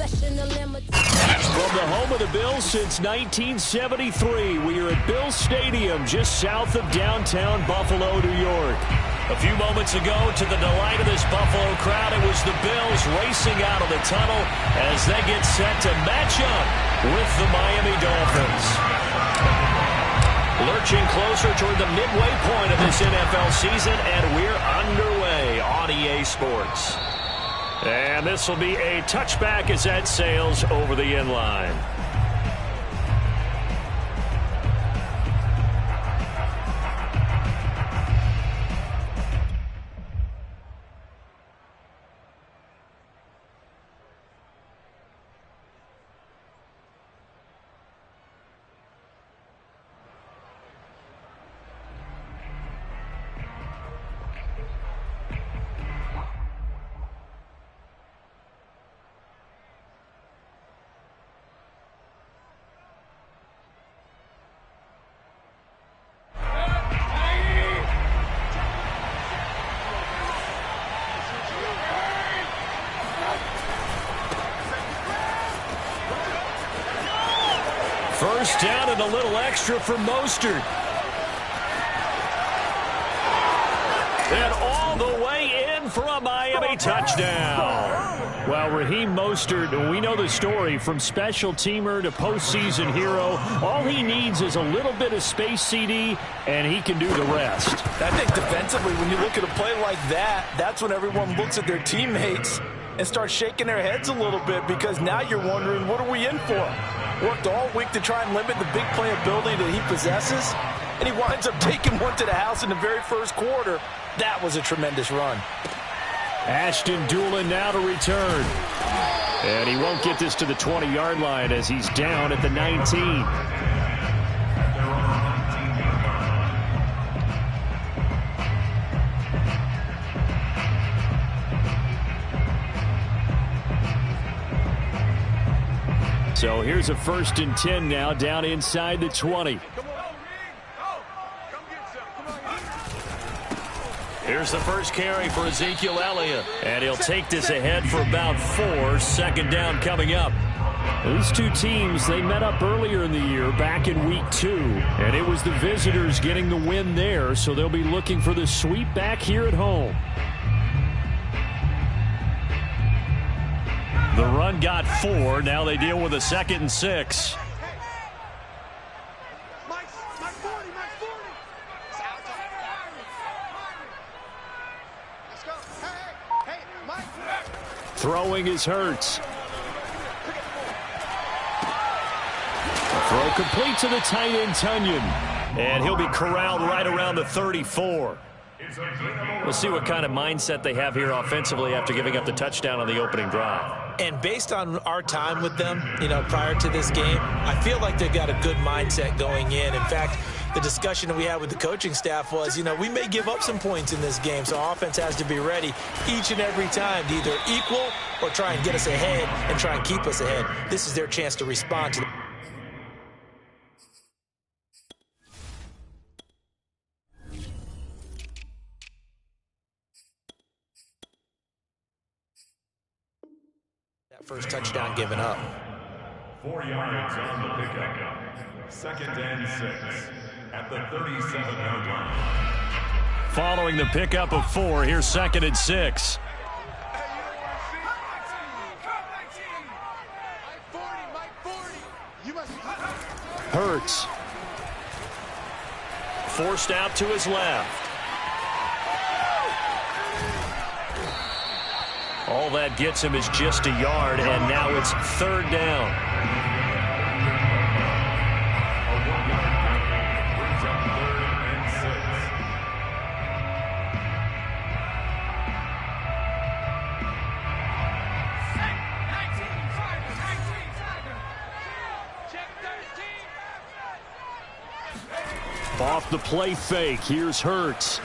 From the home of the Bills since 1973, we are at Bills Stadium just south of downtown Buffalo, New York. A few moments ago, to the delight of this Buffalo crowd, it was the Bills racing out of the tunnel as they get set to match up with the Miami Dolphins. Lurching closer toward the midway point of this NFL season, and we're underway on EA Sports. And this will be a touchback as that sails over the end line. First down and a little extra for Mostert. And all the way in for a Miami touchdown. Well, Raheem Mostert, we know the story, from special teamer to postseason hero. All he needs is a little bit of space, CD, and he can do the rest. I think defensively, when you look at a play like that, that's when everyone looks at their teammates and starts shaking their heads a little bit, because now you're wondering, what are we in for? Worked all week to try and limit the big play ability that he possesses, and he winds up taking one to the house in the very first quarter. That was a tremendous run. Ashton Dulin now to return. And he won't get this to the 20-yard line as he's down at the 19. So here's a 1st and 10 now, down inside the 20. Here's the first carry for Ezekiel Elliott. And he'll take this ahead for about 4. 2nd down coming up. These two teams, they met up earlier in the year, back in week 2. And it was the visitors getting the win there, so they'll be looking for the sweep back here at home. The run got 4. Now they deal with a 2nd and 6. Throwing is Hurts. Throw complete to the tight end, Tunyon. And he'll be corralled right around the 34. We'll see what kind of mindset they have here offensively after giving up the touchdown on the opening drive. And based on our time with them, prior to this game, I feel like they've got a good mindset going in. In fact, the discussion that we had with the coaching staff was, we may give up some points in this game, so our offense has to be ready each and every time to either equal or try and get us ahead and try and keep us ahead. This is their chance to respond to the first touchdown given up. 4 yards on the pickup. 2nd and 6 at the 37-yard line. Following the pickup of 4, here's 2nd and 6. Hurts. Forced out to his left. All that gets him is just a yard, and now it's 3rd down. Off the play fake, here's Hurts.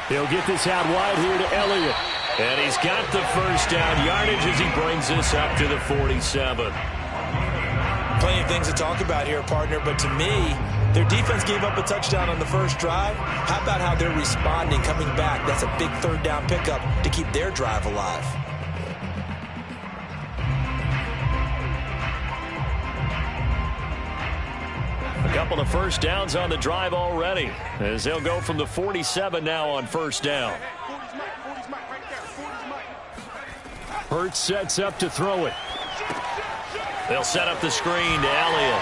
He'll get this out wide here to Elliott. And he's got the first down yardage as he brings this up to the 47. Plenty of things to talk about here, partner, but to me, their defense gave up a touchdown on the first drive. How about how they're responding, coming back? That's a big 3rd down pickup to keep their drive alive. couple of first downs on the drive already, as they'll go from the 47 now on first down. Hurts sets up to throw it. They'll set up the screen to Elliott.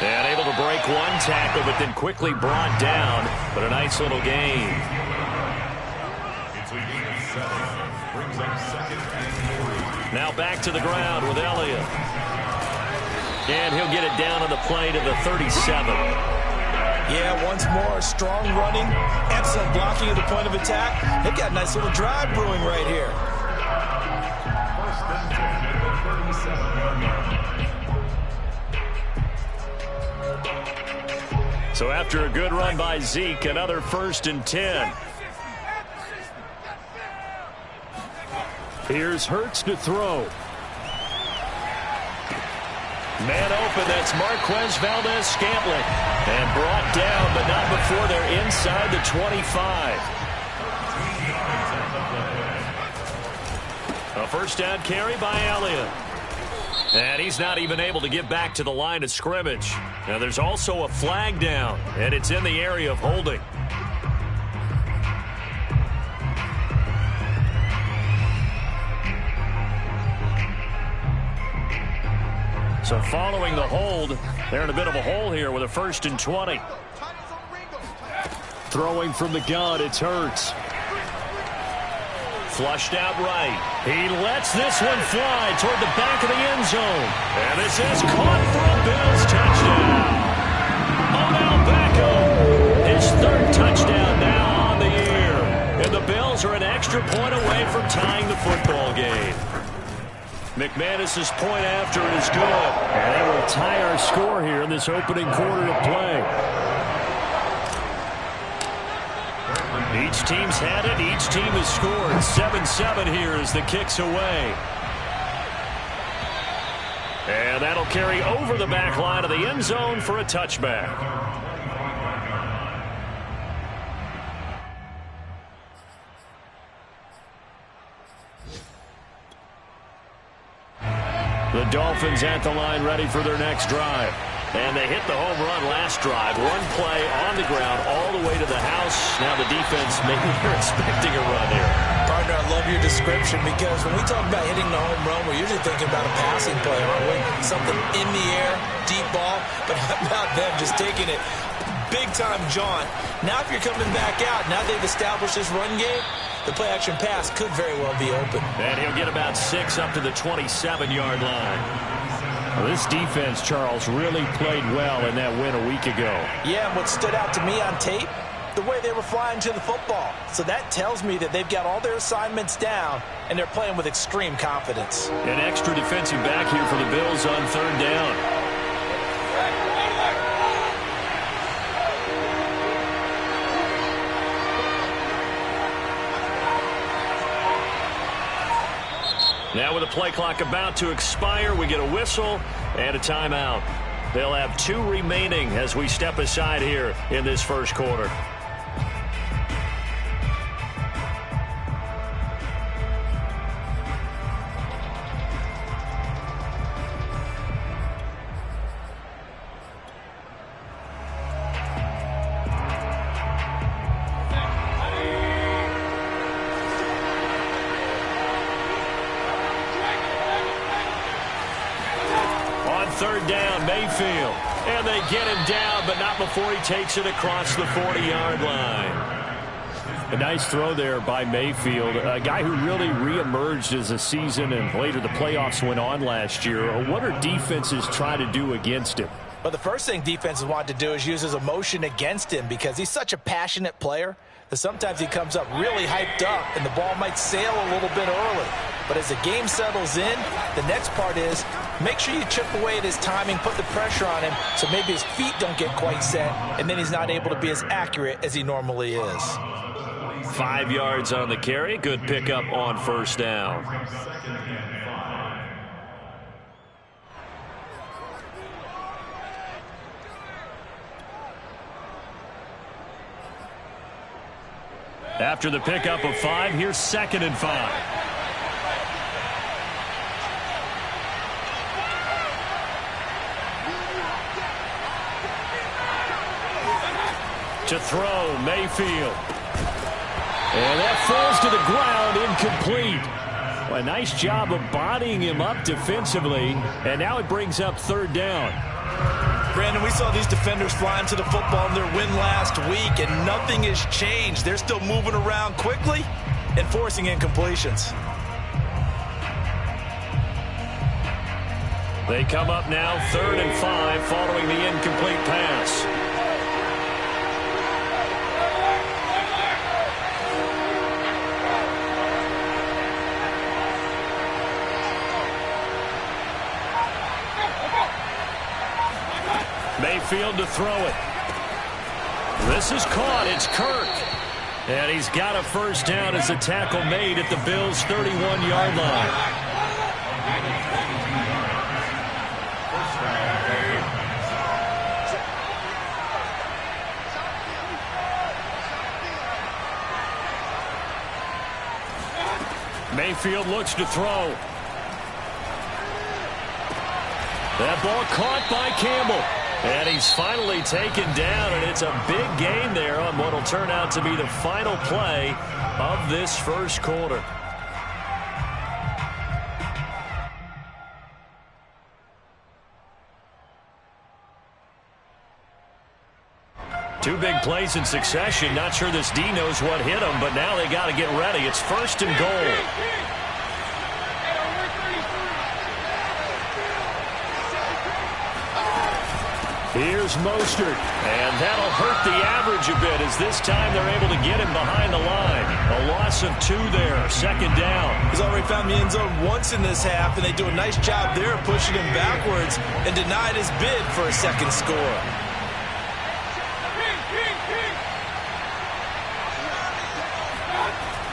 And able to break one tackle, but then quickly brought down. But a nice little gain. Now back to the ground with Elliott. And he'll get it down on the play to the 37. Yeah, once more, strong running, excellent blocking at the point of attack. They've got a nice little drive brewing right here. So after a good run by Zeke, another 1st and 10. Here's Hurts to throw. Man open, that's Marquez Valdes-Scantling. And brought down, but not before they're inside the 25. A first down carry by Elliott. And he's not even able to get back to the line of scrimmage. Now there's also a flag down, and it's in the area of holding. So following the hold, they're in a bit of a hole here with a 1st and 20. Throwing from the gun, it's Hurts. Flushed out right. He lets this one fly toward the back of the end zone. And this is caught for a Bills touchdown. Odell Beckham, his 3rd touchdown now on the year. And the Bills are an extra point away from tying the football game. McManus's point after is good. And they will tie our score here in this opening quarter of play. Each team's had it. Each team has scored. 7-7 here as the kick's away. And that'll carry over the back line of the end zone for a touchback. The Dolphins at the line ready for their next drive. And they hit the home run last drive. One play on the ground all the way to the house. Now the defense, maybe you're expecting a run here. Partner, I love your description because when we talk about hitting the home run, we're usually thinking about a passing play, aren't we? Something in the air, deep ball. But how about them just taking it big-time jaunt? Now if you're coming back out, now they've established this run game, the play-action pass could very well be open. And he'll get about 6 up to the 27-yard line. Well, this defense, Charles, really played well in that win a week ago. Yeah, and what stood out to me on tape, the way they were flying to the football. So that tells me that they've got all their assignments down, and they're playing with extreme confidence. An extra defensive back here for the Bills on 3rd down. Now with the play clock about to expire, we get a whistle and a timeout. They'll have 2 remaining as we step aside here in this first quarter. Third down, Mayfield. And they get him down, but not before he takes it across the 40-yard line. A nice throw there by Mayfield, a guy who really reemerged as the season and later the playoffs went on last year. What are defenses trying to do against him? Well, the first thing defenses want to do is use his emotion against him because he's such a passionate player that sometimes he comes up really hyped up and the ball might sail a little bit early. But as the game settles in, the next part is make sure you chip away at his timing, put the pressure on him so maybe his feet don't get quite set, and then he's not able to be as accurate as he normally is. 5 yards on the carry. Good pickup on first down. After the pickup of 5, here's 2nd and 5. To throw, Mayfield. And that falls to the ground, incomplete. Well, a nice job of bodying him up defensively, and now it brings up third down. Brandon, we saw these defenders flying to the football in their win last week, and nothing has changed. They're still moving around quickly and forcing incompletions. They come up now 3rd and 5 following the incomplete pass. Mayfield to throw it. This is caught. It's Kirk. And he's got a first down as a tackle made at the Bills' 31-yard line. Mayfield looks to throw. That ball caught by Campbell. And he's finally taken down, and it's a big gain there on what will turn out to be the final play of this first quarter. Two big plays in succession. Not sure this D knows what hit him, but now they got to get ready. It's 1st and goal. Here's Mostert, and that'll hurt the average a bit as this time they're able to get him behind the line. A loss of 2 there, 2nd down. He's already found the end zone once in this half, and they do a nice job there pushing him backwards and denied his bid for a second score.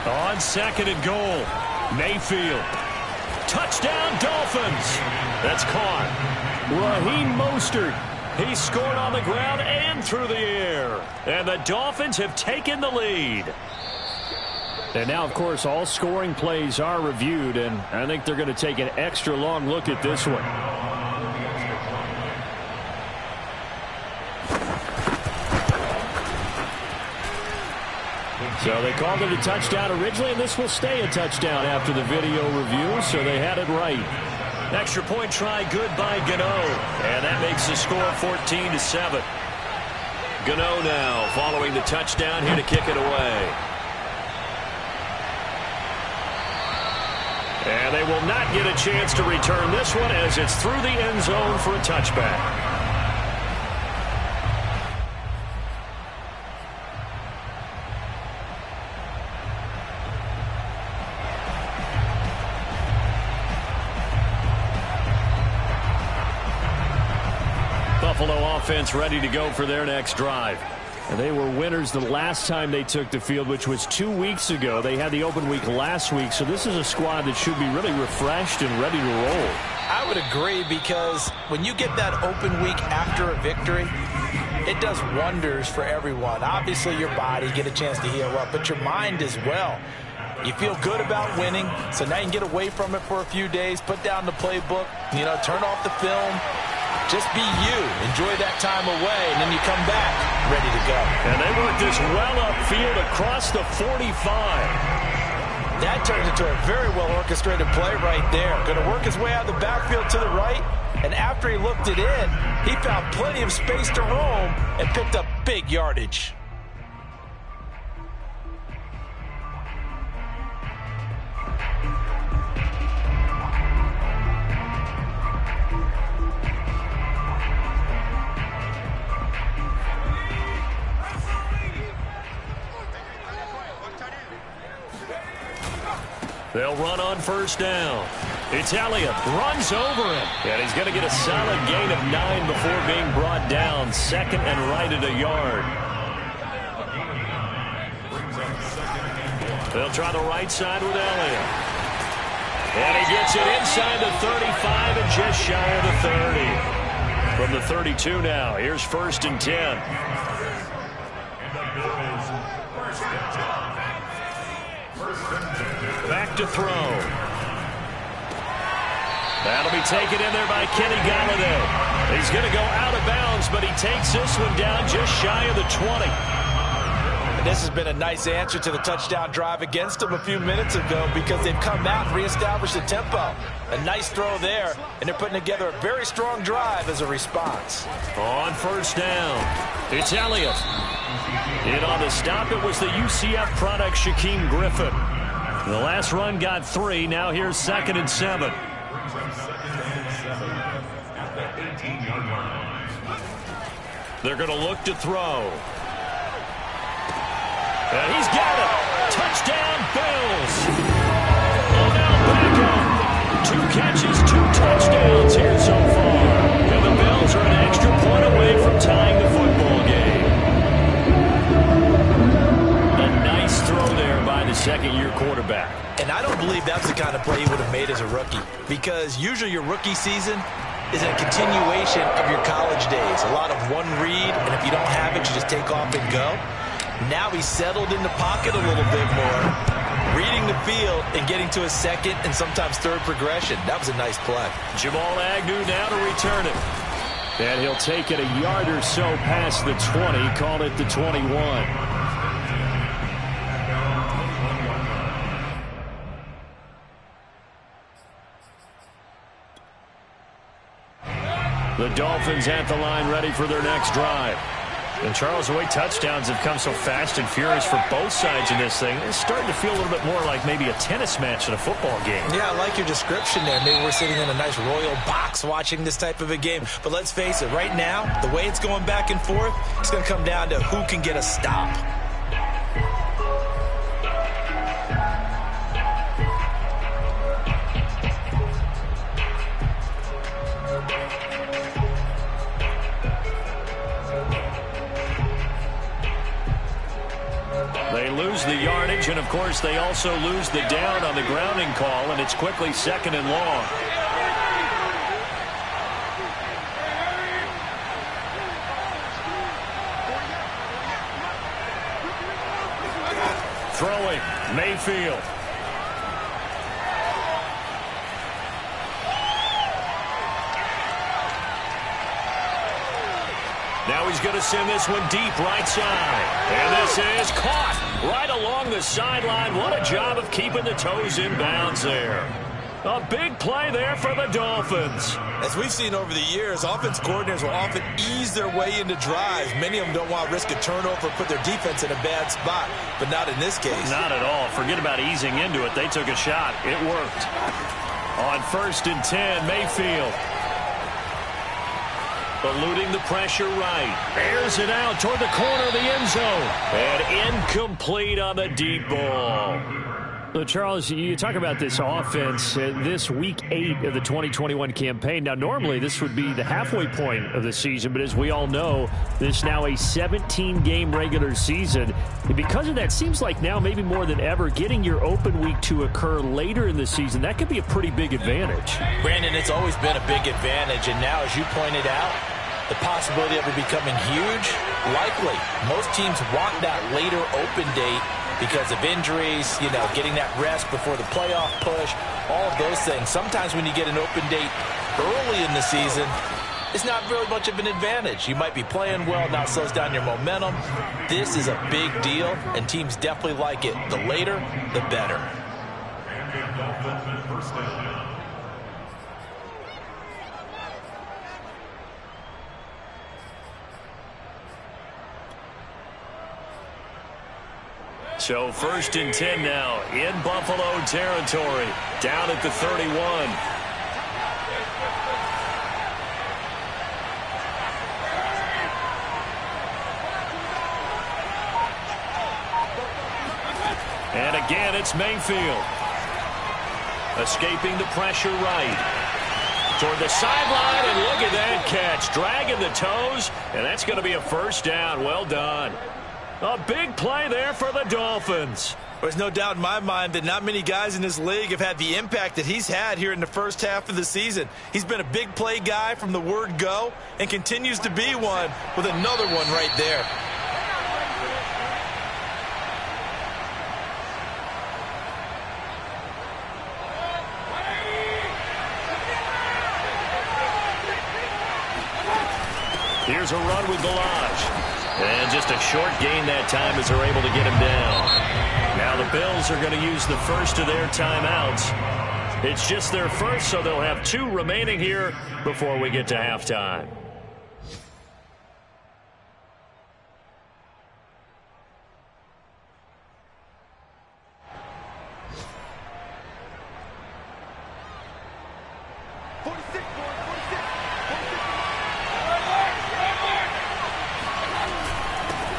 On 2nd and goal, Mayfield. Touchdown, Dolphins. That's caught. Raheem Mostert. He scored on the ground and through the air. And the Dolphins have taken the lead. And now, of course, all scoring plays are reviewed, and I think they're going to take an extra long look at this one. So they called it a touchdown originally, and this will stay a touchdown after the video review, so they had it right. Extra point try good by Gano, and that makes the score 14-7. Gano now following the touchdown here to kick it away. And they will not get a chance to return this one as it's through the end zone for a touchback. Buffalo offense ready to go for their next drive. And they were winners the last time they took the field, which was 2 weeks ago. They had the open week last week, so this is a squad that should be really refreshed and ready to roll. I would agree, because when you get that open week after a victory, it does wonders for everyone. Obviously, your body, get a chance to heal up, but your mind as well. You feel good about winning, so now you can get away from it for a few days, put down the playbook, turn off the film. Just be you. Enjoy that time away, and then you come back ready to go. And they work this well upfield across the 45. That turns into a very well-orchestrated play right there. Going to work his way out of the backfield to the right, and after he looked it in, he found plenty of space to roam and picked up big yardage. They'll run on first down. It's Elliott. Runs over him. And he's going to get a solid gain of 9 before being brought down. 2nd and right at a yard. They'll try the right side with Elliott. And he gets it inside the 35 and just shy of the 30. From the 32 now. Here's 1st and 10. Back to throw. That'll be taken in there by Kenny Golladay. He's going to go out of bounds, but he takes this one down just shy of the 20. And this has been a nice answer to the touchdown drive against them a few minutes ago because they've come out and reestablished the tempo. A nice throw there, and they're putting together a very strong drive as a response. On first down, it's Elliott. And on the stop, it was the UCF product, Shaquem Griffin. The last run got 3. Now here's 2nd and 7. They're going to look to throw. And he's got it. Touchdown, Bills. Odell Beckham. 2 catches, 2 touchdowns here so far. And the Bills are an extra point away from tying the football game. A nice throw there by the second-year quarterback. And I don't believe that's the kind of play he would have made as a rookie, because usually your rookie season is a continuation of your college days. A lot of one read, and if you don't have it, you just take off and go. Now he's settled in the pocket a little bit more, reading the field and getting to a second and sometimes third progression. That was a nice play. Jamal Agnew now to return it. And he'll take it a yard or so past the 20, called it the 21. The Dolphins at the line, ready for their next drive. And Charles, the way touchdowns have come so fast and furious for both sides in this thing, it's starting to feel a little bit more like maybe a tennis match in a football game. Yeah, I like your description there. Maybe we're sitting in a nice royal box watching this type of a game. But let's face it, right now, the way it's going back and forth, it's going to come down to who can get a stop. They lose the yardage, and of course they also lose the down on the grounding call, and it's quickly 2nd and long. Throwing, Mayfield. Now he's going to send this one deep right side. And this is caught right along the sideline. What a job of keeping the toes in bounds there. A big play there for the Dolphins. As we've seen over the years, offense coordinators will often ease their way into drives. Many of them don't want to risk a turnover or put their defense in a bad spot, but not in this case. Not at all. Forget about easing into it. They took a shot. It worked. On 1st and 10, Mayfield. Eluding the pressure right. Airs it out toward the corner of the end zone. And incomplete on the deep ball. So, Charles, you talk about this offense, this Week 8 of the 2021 campaign. Now, normally this would be the halfway point of the season, but as we all know, this is now a 17-game regular season. And because of that, seems like now maybe more than ever, getting your open week to occur later in the season, that could be a pretty big advantage. Brandon, it's always been a big advantage, and now, as you pointed out, the possibility of it becoming huge, likely. Most teams want that later open date because of injuries, you know, getting that rest before the playoff push, all of those things. Sometimes when you get an open date early in the season, it's not really much of an advantage. You might be playing well, now it slows down your momentum. This is a big deal, and teams definitely like it. The later, the better. So 1st and 10 now in Buffalo territory, down at the 31. And again, it's Mayfield. Escaping the pressure right. Toward the sideline, and look at that catch. Dragging the toes, and that's going to be a 1st down. Well done. A big play there for the Dolphins. There's no doubt in my mind that not many guys in this league have had the impact that he's had here in the first half of the season. He's been a big play guy from the word go and continues to be one with another one right there. Here's a run with Ballage. And just a short gain that time as they're able to get him down. Now the Bills are going to use the first of their timeouts. It's just their first, so they'll have 2 remaining here before we get to halftime.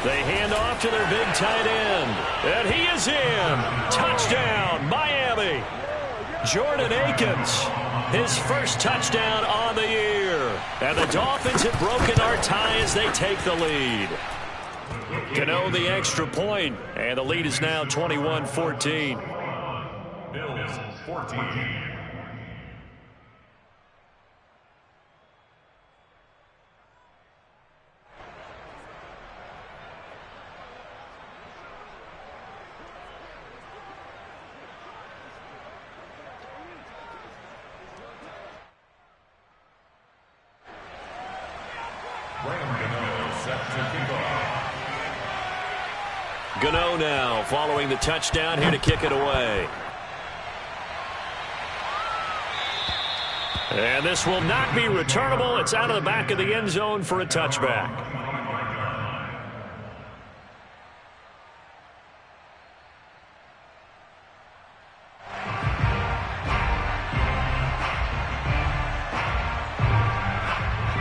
They hand off to their big tight end. And he is in. Touchdown, Miami. Jordan Akins, his first touchdown on the year. And the Dolphins have broken our tie as they take the lead. Gano the extra point, and the lead is now 21-14. Bills 14. Gano now following the touchdown here to kick it away. And this will not be returnable. It's out of the back of the end zone for a touchback.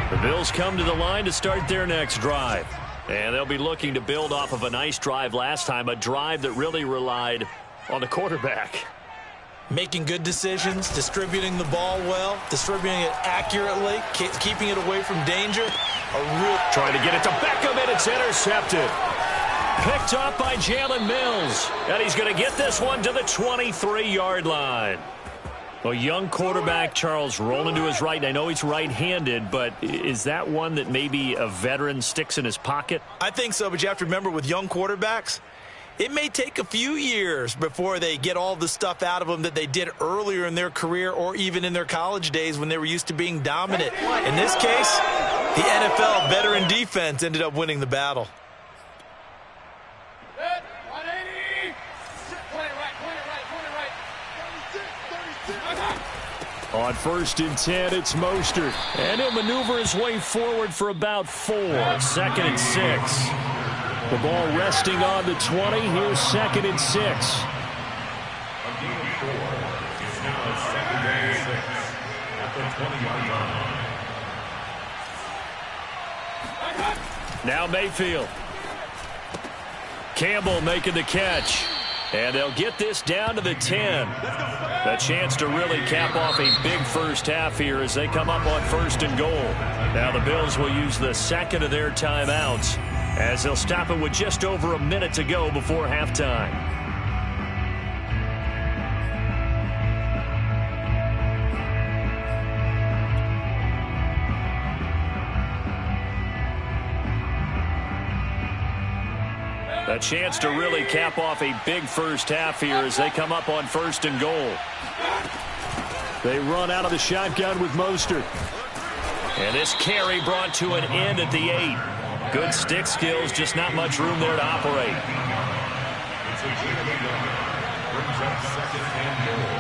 The Bills come to the line to start their next drive. And they'll be looking to build off of a nice drive last time, a drive that really relied on the quarterback. Making good decisions, distributing the ball well, distributing it accurately, keeping it away from danger. Trying to get it to Beckham, and it's intercepted. Picked up by Jalen Mills. And he's going to get this one to the 23-yard line. A young quarterback, Charles, rolling to his right. And I know he's right-handed, but is that one that maybe a veteran sticks in his pocket? I think so, but you have to remember with young quarterbacks, it may take a few years before they get all the stuff out of them that they did earlier in their career or even in their college days when they were used to being dominant. In this case, the NFL veteran defense ended up winning the battle. On 1st and 10, it's Mostert. And he'll maneuver his way forward for about 4. 2nd and 6. The ball resting on the 20. Here's 2nd and 6. A gain of 4. It's now 2nd and 6 at the 20-yard line. Now Mayfield. Campbell making the catch. And they'll get this down to the 10. A chance to really cap off a big first half here as they come up on 1st and goal. Now the Bills will use the second of their timeouts as they'll stop it with just over a minute to go before halftime. A chance to really cap off a big first half here as they come up on 1st and goal. They run out of the shotgun with Mostert. And this carry brought to an end at the 8. Good stick skills, just not much room there to operate. It's a gain of 11. Brings up 2nd and goal.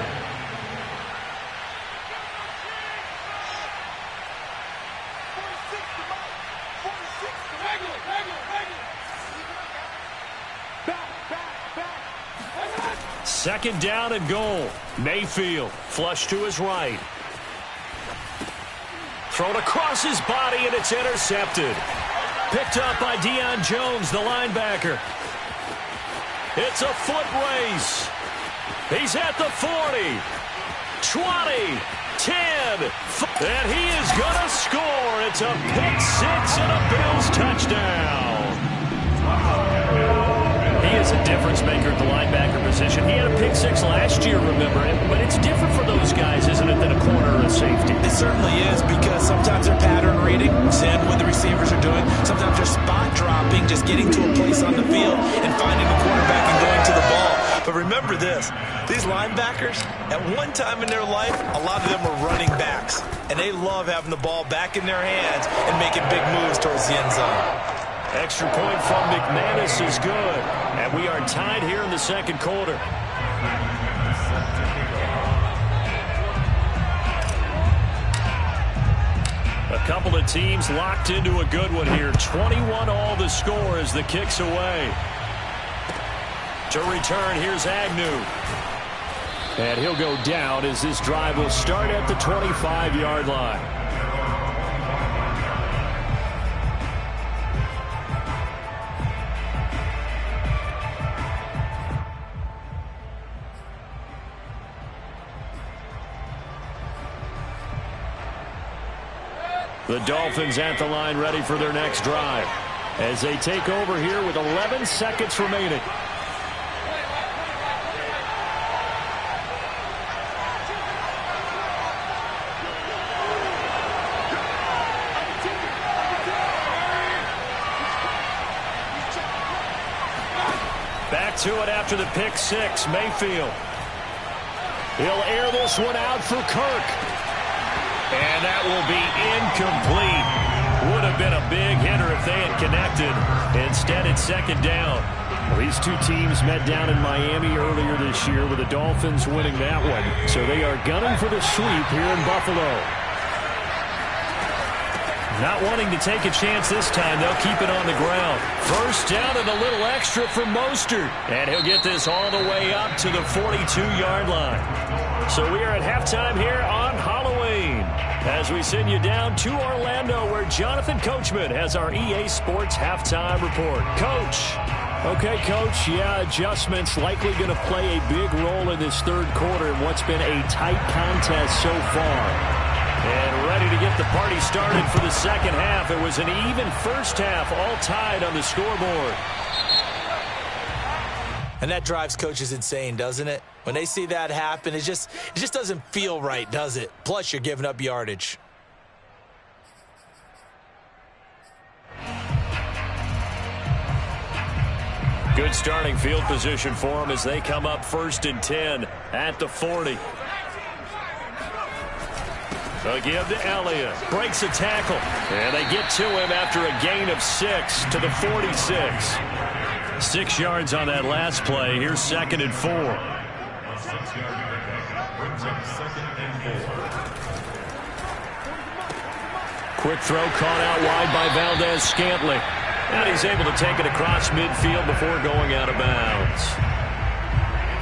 Second down and goal. Mayfield flush to his right. Thrown across his body, and it's intercepted. Picked up by Deion Jones, the linebacker. It's a foot race. He's at the 40, 20, 10, and he is going to score. It's a pick 6 and a Bills touchdown. He is a difference maker at the linebacker position. He had a pick 6 last year, remember it, but it's different for those guys, isn't it, than a corner or a safety? It certainly is, because sometimes they're pattern reading, seeing what the receivers are doing. Sometimes they're spot dropping, just getting to a place on the field and finding the quarterback and going to the ball. But remember this, these linebackers, at one time in their life, a lot of them were running backs, and they love having the ball back in their hands and making big moves towards the end zone. Extra point from McManus is good. And we are tied here in the second quarter. A couple of teams locked into a good one here. 21 all the score as the kick's away. To return, here's Agnew. And he'll go down as this drive will start at the 25-yard line. The Dolphins at the line ready for their next drive as they take over here with 11 seconds remaining. Back to it after the pick six. Mayfield. He'll air this one out for Kirk. And that will be incomplete. Would have been a big hitter if they had connected. Instead, it's second down. Well, these two teams met down in Miami earlier this year with the Dolphins winning that one. So they are gunning for the sweep here in Buffalo. Not wanting to take a chance this time. They'll keep it on the ground. First down and a little extra for Mostert. And he'll get this all the way up to the 42-yard line. So we are at halftime here on Halloween as we send you down to Orlando where Jonathan Coachman has our EA Sports halftime report. Coach. Okay, Coach, yeah, adjustments likely going to play a big role in this third quarter in what's been a tight contest so far. And ready to get the party started for the second half. It was an even first half, all tied on the scoreboard. And that drives coaches insane, doesn't it? When they see that happen, it just doesn't feel right, does it? Plus, you're giving up yardage. Good starting field position for them as they come up 1st and 10 at the 40. They'll give to Elliott. Breaks a tackle. And they get to him after a gain of 6 to the 46. 6 yards on that last play. Here's 2nd and 4. A 6-yard pickup brings up 2nd and 4. Quick throw caught out wide by Valdez-Scantling. And he's able to take it across midfield before going out of bounds.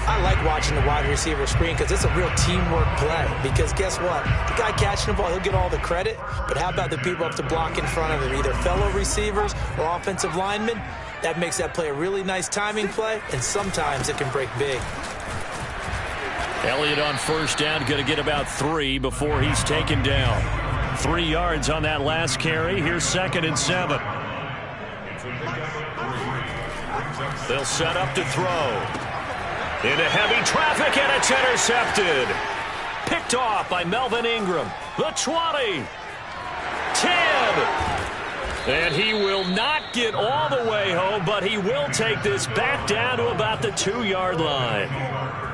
I like watching the wide receiver screen because it's a real teamwork play. Because guess what? The guy catching the ball, he'll get all the credit. But how about the people up to block in front of him? Either fellow receivers or offensive linemen. That makes that play a really nice timing play, and sometimes it can break big. Elliott on first down, going to get about 3 before he's taken down. 3 yards on that last carry. Here's 2nd and 7. They'll set up to throw. Into heavy traffic, and it's intercepted. Picked off by Melvin Ingram. The 20. 10. And he will not get all the way home, but he will take this back down to about the 2-yard line.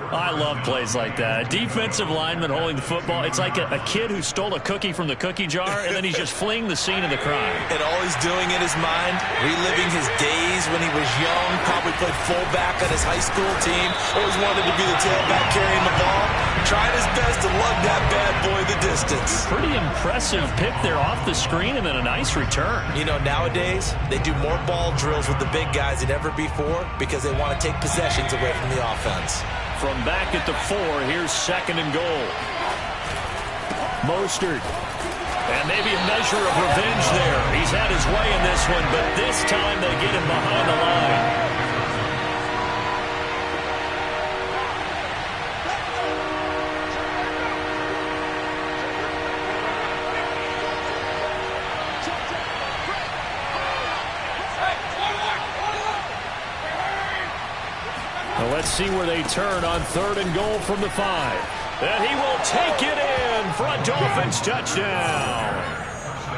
I love plays like that. A defensive lineman holding the football. It's like a kid who stole a cookie from the cookie jar, and then he's just fleeing the scene of the crime. And all he's doing in his mind, reliving his days when he was young, probably played fullback on his high school team, always wanted to be the tailback carrying the ball, trying his best to lug that bad boy the distance. Pretty impressive pick there off the screen and then a nice return. You know, nowadays, they do more ball drills with the big guys than ever before because they want to take possessions away from the offense. From back at the 4, here's 2nd and goal. Mostert. And maybe a measure of revenge there. He's had his way in this one, but this time they get him behind the line. Well, let's see where they turn on 3rd and goal from the 5. And he will take it in for a Dolphins touchdown.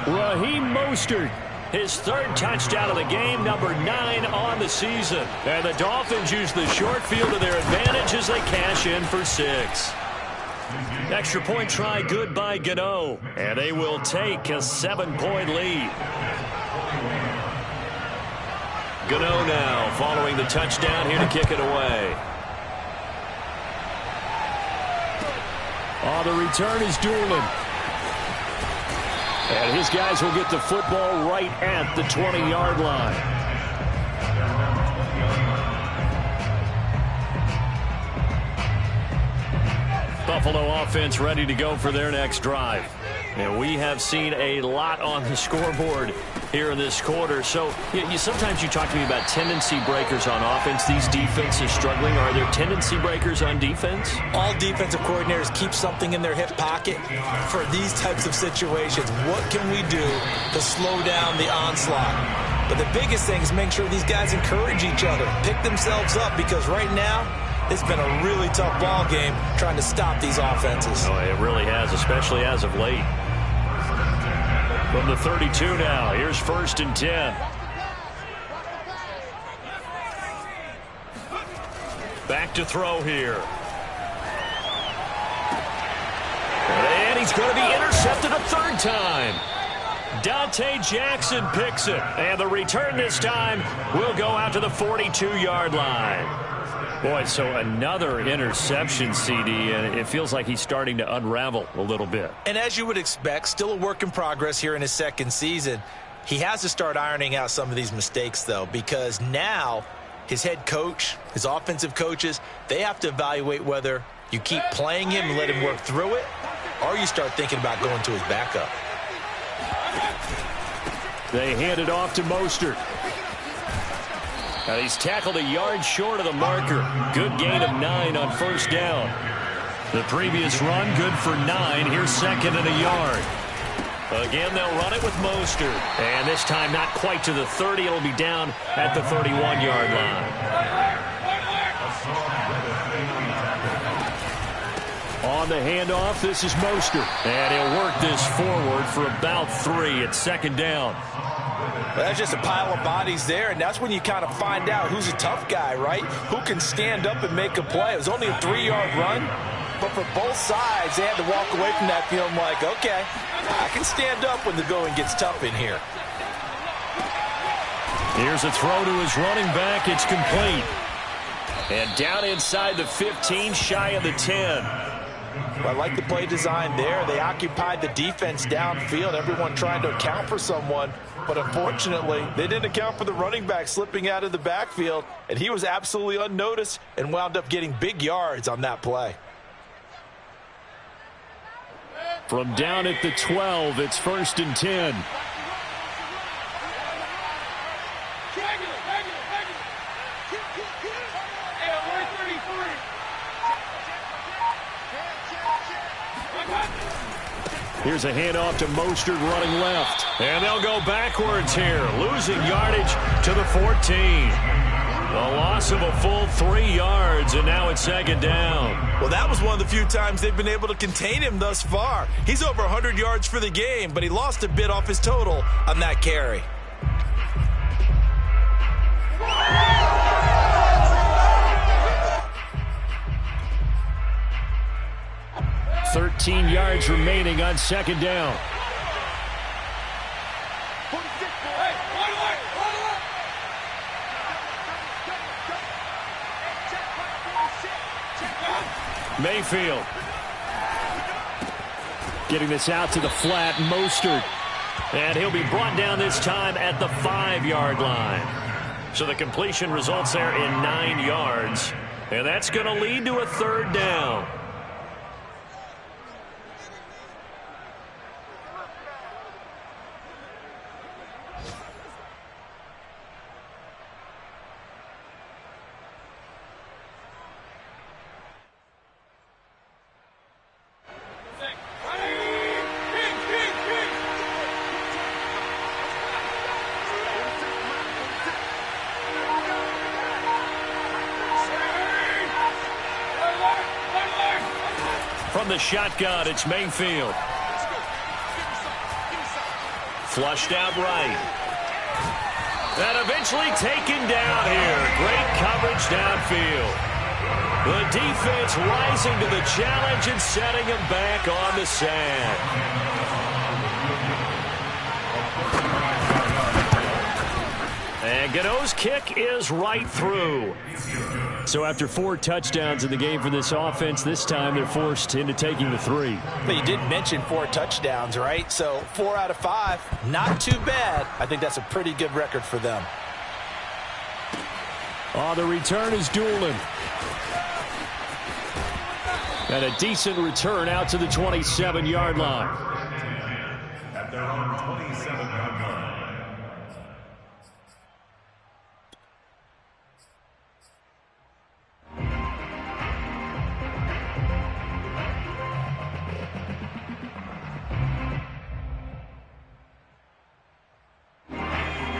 Raheem Mostert, his 3rd touchdown of the game, number 9 on the season. And the Dolphins use the short field to their advantage as they cash in for 6. Extra point try good by Gano. And they will take a 7-point lead. Gano now following the touchdown here to kick it away. The return is Doolin. And his guys will get the football right at the 20-yard line. Buffalo offense ready to go for their next drive. And we have seen a lot on the scoreboard here in this quarter. So sometimes you talk to me about tendency breakers on offense. These defenses struggling. Are there tendency breakers on defense? All defensive coordinators keep something in their hip pocket for these types of situations. What can we do to slow down the onslaught? But the biggest thing is make sure these guys encourage each other, pick themselves up, because right now it's been a really tough ball game trying to stop these offenses. Oh, it really has, especially as of late. From the 32 now, here's 1st and 10. Back to throw here. And he's going to be intercepted a third time. Dante Jackson picks it. And the return this time will go out to the 42-yard line. Boy, so another interception, CD, and it feels like he's starting to unravel a little bit. And as you would expect, still a work in progress here in his second season. He has to start ironing out some of these mistakes, though, because now his head coach, his offensive coaches, they have to evaluate whether you keep playing him and let him work through it, or you start thinking about going to his backup. They hand it off to Mostert. And he's tackled a yard short of the marker. Good gain of 9 on 1st down. The previous run, good for 9. Here's 2nd and a yard. Again, they'll run it with Mostert. And this time not quite to the 30. It'll be down at the 31-yard line. On the handoff, this is Mostert. And he'll work this forward for about 3 at 2nd down. Well, that's just a pile of bodies there, and that's when you kind of find out who's a tough guy, right? Who can stand up and make a play. It was only a 3-yard run, but for both sides, they had to walk away from that feeling like, okay, I can stand up when the going gets tough in here. Here's a throw to his running back. It's complete. And down inside the 15, shy of the 10. I like the play design there. They occupied the defense downfield, everyone trying to account for someone. But unfortunately, they didn't account for the running back slipping out of the backfield, and he was absolutely unnoticed and wound up getting big yards on that play. From down at the 12, it's 1st and 10. Here's a handoff to Mostert running left. And they'll go backwards here, losing yardage to the 14. A loss of a full 3 yards, and now it's 2nd down. Well, that was one of the few times they've been able to contain him thus far. He's over 100 yards for the game, but he lost a bit off his total on that carry. 13 yards remaining on 2nd down. Mayfield. Getting this out to the flat, Mostert. And he'll be brought down this time at the 5-yard line. So the completion results there in 9 yards. And that's going to lead to a 3rd down. From the shotgun, it's Mayfield. Flushed out right. And eventually taken down here. Great coverage downfield. The defense rising to the challenge and setting him back on the sand. And And Gano's kick is right through. So after 4 touchdowns in the game for this offense, this time they're forced into taking the 3. But you did mention 4 touchdowns, right? So 4 out of 5, not too bad. I think that's a pretty good record for them. The return is Doolin. And a decent return out to the 27-yard line. At their own 27-yard line.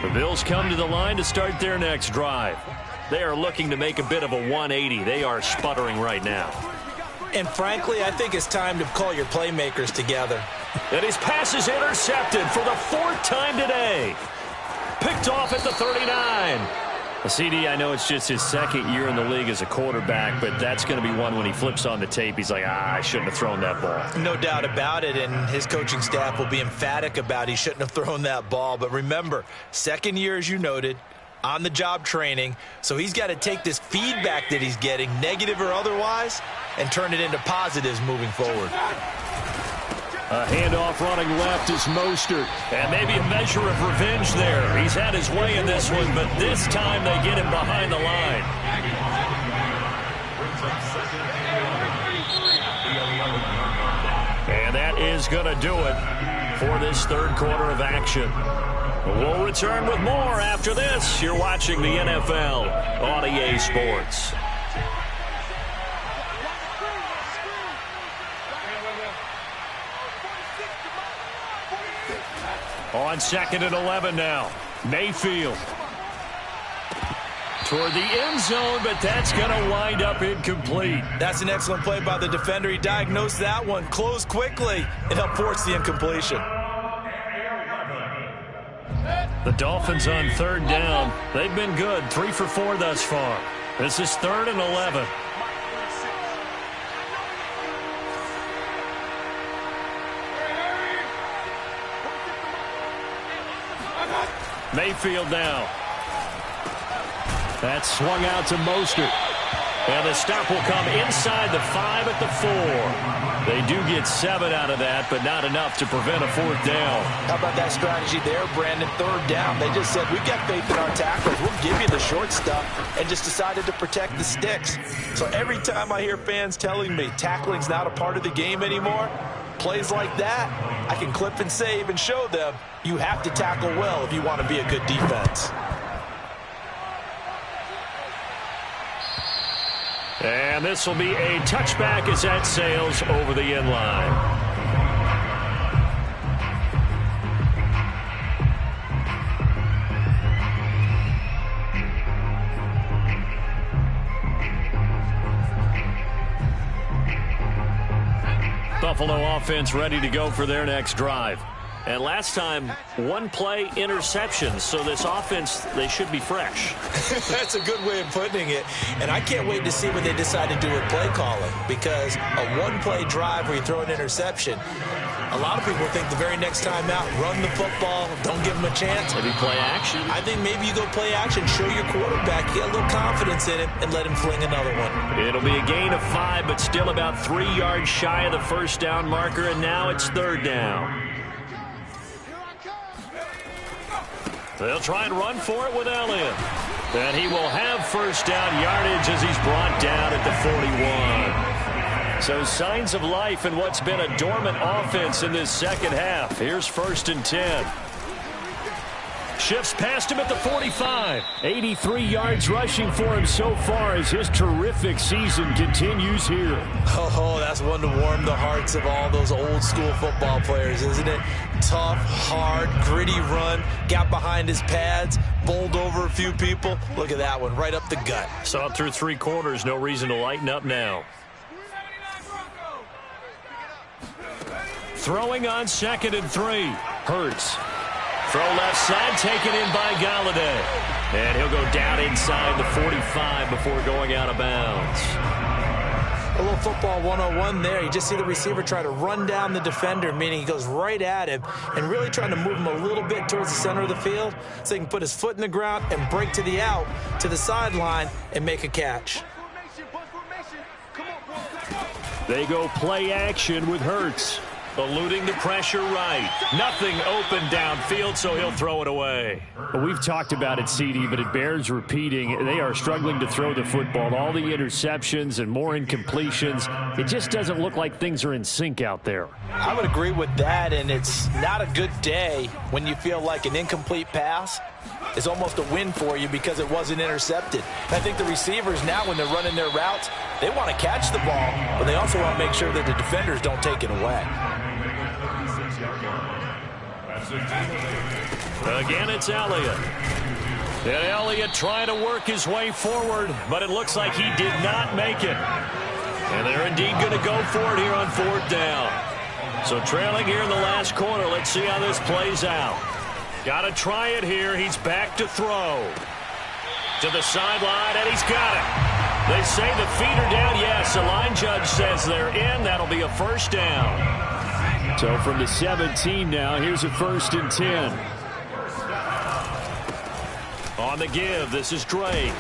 The Bills come to the line to start their next drive. They are looking to make a bit of a 180. They are sputtering right now. And frankly, I think it's time to call your playmakers together. And his pass is intercepted for the 4th time today. Picked off at the 39. CD, I know it's just his 2nd year in the league as a quarterback, but that's going to be one when he flips on the tape. He's like, I shouldn't have thrown that ball. No doubt about it, and his coaching staff will be emphatic about he shouldn't have thrown that ball. But remember, 2nd year, as you noted, on-the-job training, so he's got to take this feedback that he's getting, negative or otherwise, and turn it into positives moving forward. A handoff running left is Mostert. And maybe a measure of revenge there. He's had his way in this one, but this time they get him behind the line. And that is going to do it for this 3rd quarter of action. We'll return with more after this. You're watching the NFL on EA Sports. On 2nd and 11 now. Mayfield. Toward the end zone, but that's going to wind up incomplete. That's an excellent play by the defender. He diagnosed that one, closed quickly, and helped force the incompletion. The Dolphins on 3rd down. They've been good, 3 for 4 thus far. This is 3rd and 11. Mayfield now. That's swung out to Mostert. And the stop will come inside the 5 at the 4. They do get 7 out of that, but not enough to prevent a 4th down. How about that strategy there, Brandon? 3rd down. They just said, we've got faith in our tackles. We'll give you the short stuff, and just decided to protect the sticks. So every time I hear fans telling me tackling's not a part of the game anymore, plays like that, I can clip and save and show them you have to tackle well if you want to be a good defense. And this will be a touchback as that sails over the end line. Buffalo offense ready to go for their next drive. And last time, 1-play interception. So this offense, they should be fresh. That's a good way of putting it. And I can't wait to see what they decide to do with play calling. Because a 1-play drive where you throw an interception, a lot of people think the very next time out, run the football, don't give them a chance. Maybe play action? I think maybe you go play action, show your quarterback, get a little confidence in him, and let him fling another one. It'll be a gain of 5, but still about 3 yards shy of the 1st down marker, and now it's 3rd down. They'll try and run for it with Elliott. And he will have 1st down yardage as he's brought down at the 41. So signs of life in what's been a dormant offense in this 2nd half. Here's 1st and 10. Shifts past him at the 45. 83 yards rushing for him so far as his terrific season continues here. Oh, that's one to warm the hearts of all those old school football players, isn't it? Tough, hard, gritty run. Got behind his pads, bowled over a few people. Look at that one, right up the gut. Saw it through 3 quarters. No reason to lighten up now. Throwing on 2nd and 3. Hurts. Throw left side, taken in by Galladay. And he'll go down inside the 45 before going out of bounds. A little football 101 there. You just see the receiver try to run down the defender, meaning he goes right at him and really trying to move him a little bit towards the center of the field so he can put his foot in the ground and break to the out, to the sideline, and make a catch. They go play action with Hurts. Eluding the pressure right. Nothing open downfield, so he'll throw it away. Well, we've talked about it, CD, but it bears repeating. They are struggling to throw the football. All the interceptions and more incompletions. It just doesn't look like things are in sync out there. I would agree with that, and it's not a good day when you feel like an incomplete pass is almost a win for you because it wasn't intercepted. And I think the receivers now, when they're running their routes, they want to catch the ball, but they also want to make sure that the defenders don't take it away. Again, it's Elliott. And Elliott trying to work his way forward, but it looks like he did not make it. And they're indeed going to go for it here on 4th down. So trailing here in the last quarter, let's see how this plays out. Got to try it here. He's back to throw. To the sideline, and he's got it. They say the feet are down. Yes, the line judge says they're in. That'll be a first down. So from the 17 now, here's a 1st and 10. On the give, this is Drake.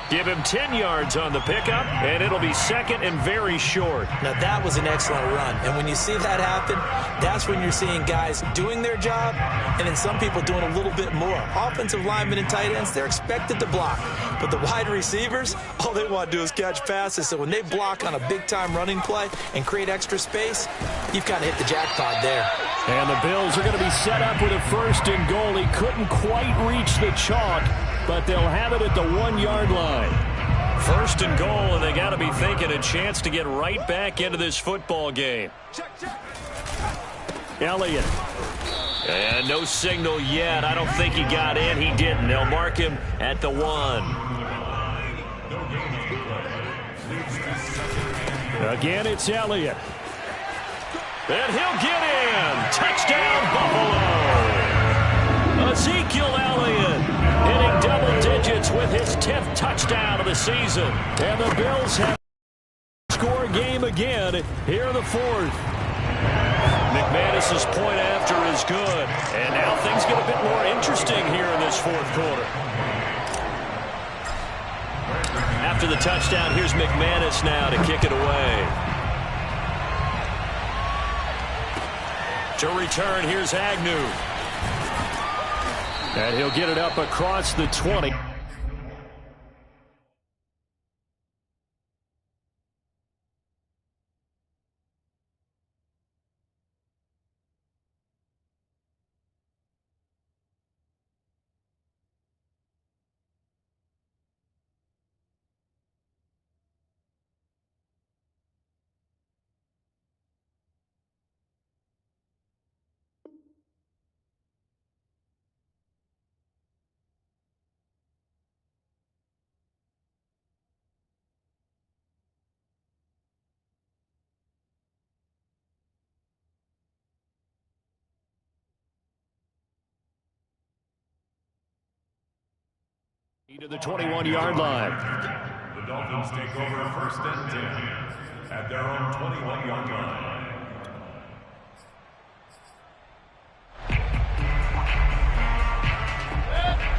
Give him 10 yards on the pickup, and it'll be 2nd and very short. Now, that was an excellent run. And when you see that happen, that's when you're seeing guys doing their job and then some people doing a little bit more. Offensive linemen and tight ends, they're expected to block. But the wide receivers, all they want to do is catch passes. So when they block on a big-time running play and create extra space, you've kind of hit the jackpot there. And the Bills are going to be set up with a 1st and goal. He couldn't quite reach the chalk, but they'll have it at the 1-yard line. 1st and goal, and they got to be thinking a chance to get right back into this football game. Elliott. And no signal yet. I don't think he got in. He didn't. They'll mark him at the 1. Again, it's Elliott. And he'll get in. Touchdown, Buffalo. Ezekiel Elliott hitting double digits with his 10th touchdown of the season. And the Bills have score game again here in the 4th. McManus's point after is good. And now things get a bit more interesting here in this 4th quarter. After the touchdown, here's McManus now to kick it away. To return, here's Agnew. And he'll get it up across the 20. To the 21-yard line. The Dolphins take over 1st and 10 at their own 21-yard line.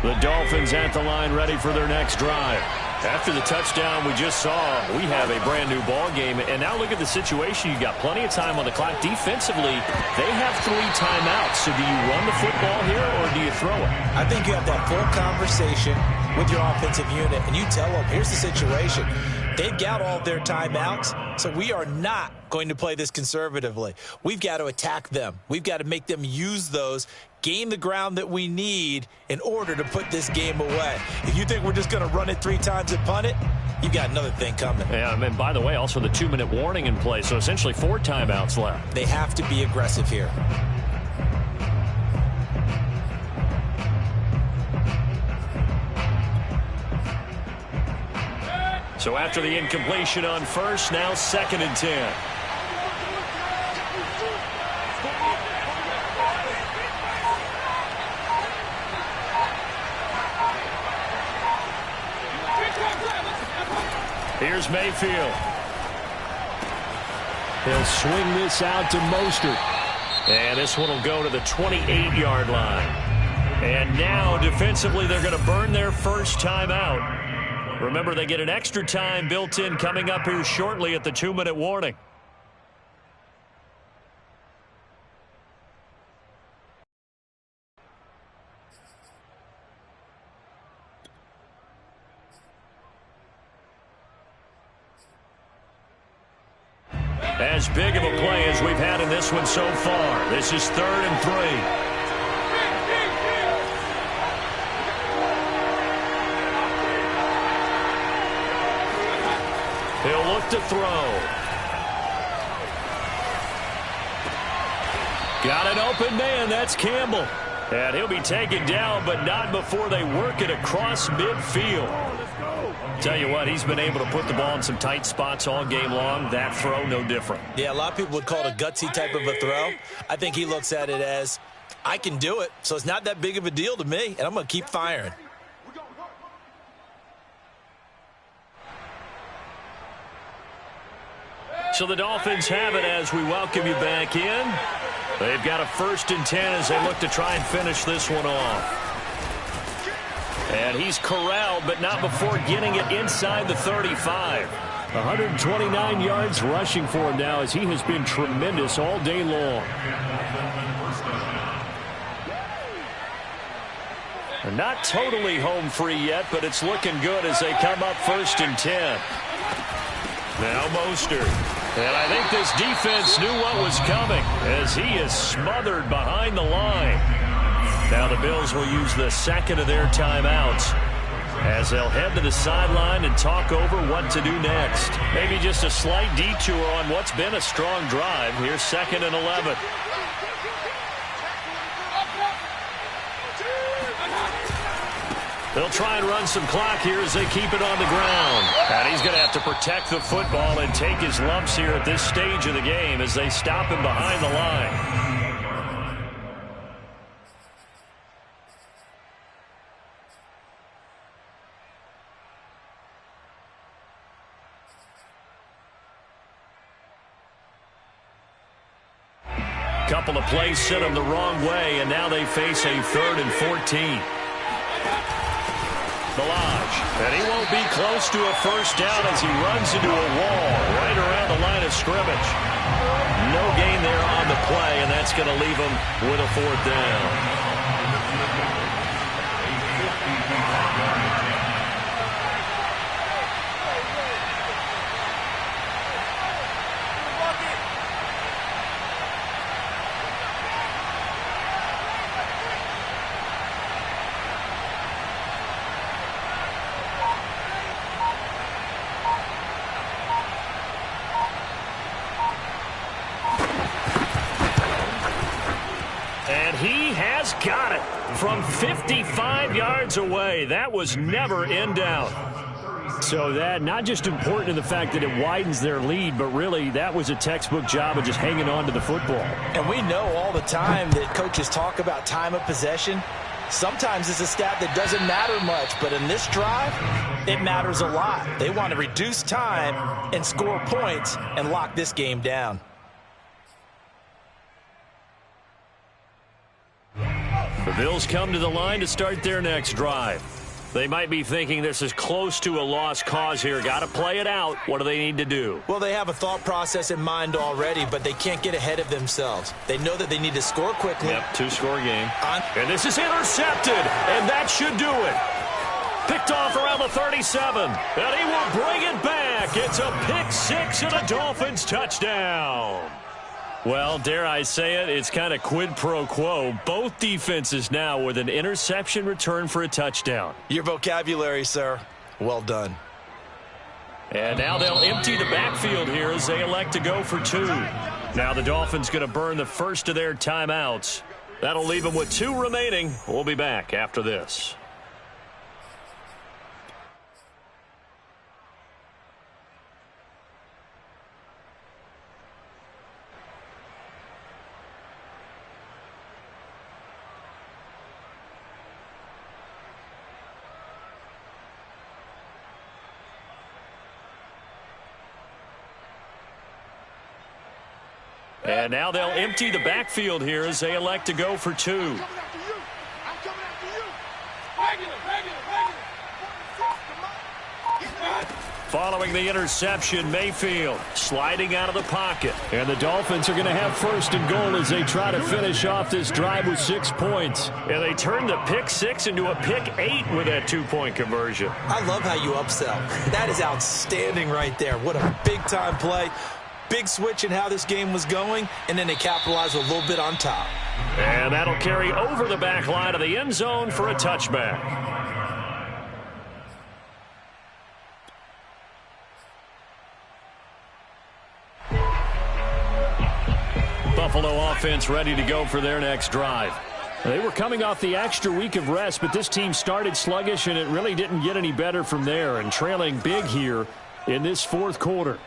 The Dolphins at the line, ready for their next drive. After the touchdown we just saw, we have a brand new ball game. And now look at the situation. You've got plenty of time on the clock. Defensively, they have 3 timeouts. So do you run the football here or do you throw it? I think you have that full conversation with your offensive unit, and you tell them, here's the situation. They've got all their timeouts, so we are not going to play this conservatively. We've got to attack them. We've got to make them use those, gain the ground that we need in order to put this game away. If you think we're just going to run it 3 times and punt it, you've got another thing coming. Yeah, and by the way, also the 2-minute warning in play, so essentially 4 timeouts left. They have to be aggressive here. So after the incompletion on 1st, now 2nd and 10. Here's Mayfield. He'll swing this out to Mostert. And this one will go to the 28-yard line. And now, defensively, they're going to burn their first timeout. Remember, they get an extra time built in coming up here shortly at the 2-minute warning. As big of a play as we've had in this one so far. This is 3rd and 3. He'll look to throw. Got an open man. That's Campbell. And he'll be taken down, but not before they work it across midfield. Tell you what, he's been able to put the ball in some tight spots all game long. That throw, no different. Yeah, a lot of people would call it a gutsy type of a throw. I think he looks at it as, I can do it, so it's not that big of a deal to me, and I'm going to keep firing. So the Dolphins have it as we welcome you back in. They've got a 1st and 10 as they look to try and finish this one off. And he's corralled, but not before getting it inside the 35. 129 yards rushing for him now as he has been tremendous all day long. They're not totally home free yet, but it's looking good as they come up 1st and 10. Now Mostert. And I think this defense knew what was coming as he is smothered behind the line. Now the Bills will use the 2nd of their timeouts as they'll head to the sideline and talk over what to do next. Maybe just a slight detour on what's been a strong drive. Here's 2nd and 11. They'll try and run some clock here as they keep it on the ground. And he's going to have to protect the football and take his lumps here at this stage of the game as they stop him behind the line. Couple of plays sent them the wrong way, and now they face a 3rd and 14. Balaj, and he won't be close to a first down as he runs into a wall right around the line of scrimmage. No gain there on the play, and that's going to leave him with a 4th down. He has got it from 55 yards away. That was never in doubt. So that not just important in the fact that it widens their lead, but really that was a textbook job of just hanging on to the football. And we know all the time that coaches talk about time of possession. Sometimes it's a stat that doesn't matter much, but in this drive, it matters a lot. They want to reduce time and score points and lock this game down. The Bills come to the line to start their next drive. They might be thinking this is close to a lost cause here. Got to play it out. What do they need to do? Well, they have a thought process in mind already, but they can't get ahead of themselves. They know that they need to score quickly. Yep, 2-score game. And this is intercepted, and that should do it. Picked off around the 37, and he will bring it back. It's a pick six and a Dolphins touchdown. Well, dare I say it, it's kind of quid pro quo. Both defenses now with an interception return for a touchdown. Your vocabulary, sir. Well done. And now they'll empty the backfield here as they elect to go for 2. Now the Dolphins going to burn the first of their timeouts. That'll leave them with 2 remaining. We'll be back after this. And now they'll empty the backfield here as they elect to go for 2. Following the interception, Mayfield sliding out of the pocket. And the Dolphins are going to have 1st and goal as they try to finish off this drive with 6 points. And they turned the pick 6 into a pick 8 with that 2-point conversion. I love how you upsell. That is outstanding right there. What a big-time play. Big switch in how this game was going, and then they capitalized a little bit on top. And that'll carry over the back line of the end zone for a touchback. Buffalo offense ready to go for their next drive. They were coming off the extra week of rest, but this team started sluggish, and it really didn't get any better from there, and trailing big here in this 4th quarter.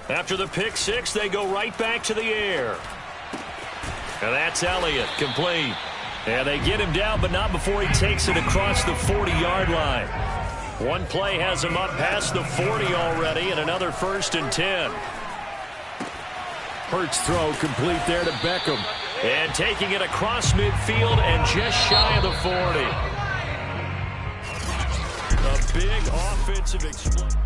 After the pick 6, they go right back to the air. And that's Elliott, complete. And they get him down, but not before he takes it across the 40-yard line. One play has him up past the 40 already, and another 1st and 10. Hurts throw complete there to Beckham. And taking it across midfield and just shy of the 40. A big offensive explosion.